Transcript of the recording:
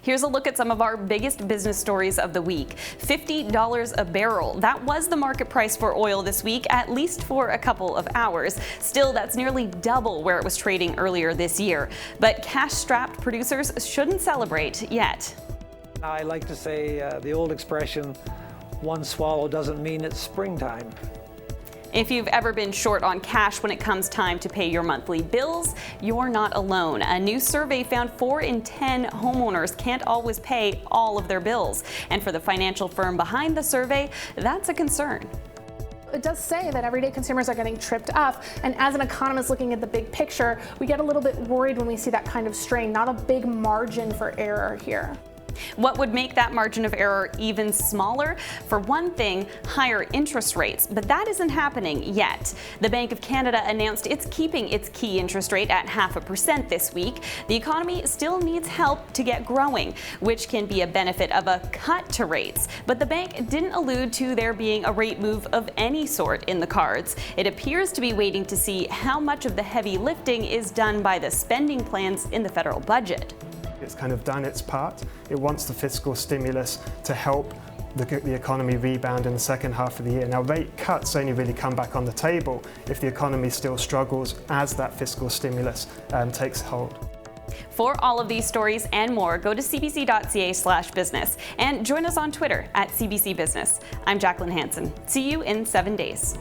Here's a look at some of our biggest business stories of the week. $50 a barrel. That was the market price for oil this week, at least for a couple of hours. Still, that's nearly double where it was trading earlier this year. But cash-strapped producers shouldn't celebrate yet. I like to say the old expression, one swallow doesn't mean it's springtime. If you've ever been short on cash when it comes time to pay your monthly bills, you're not alone. A new survey found 4 in 10 homeowners can't always pay all of their bills. And for the financial firm behind the survey, that's a concern. It does say that everyday consumers are getting tripped up, and as an economist looking at the big picture, we get a little bit worried when we see that kind of strain, not a big margin for error here. What would make that margin of error even smaller? For one thing, higher interest rates, but that isn't happening yet. The Bank of Canada announced it's keeping its key interest rate at 0.5% this week. The economy still needs help to get growing, which can be a benefit of a cut to rates. But the bank didn't allude to there being a rate move of any sort in the cards. It appears to be waiting to see how much of the heavy lifting is done by the spending plans in the federal budget. It's kind of done its part. It wants the fiscal stimulus to help the economy rebound in the second half of the year. Now, rate cuts only really come back on the table if the economy still struggles as that fiscal stimulus takes hold. For all of these stories and more, go to cbc.ca/business and join us on Twitter @CBC Business. I'm Jacqueline Hansen. See you in 7 days.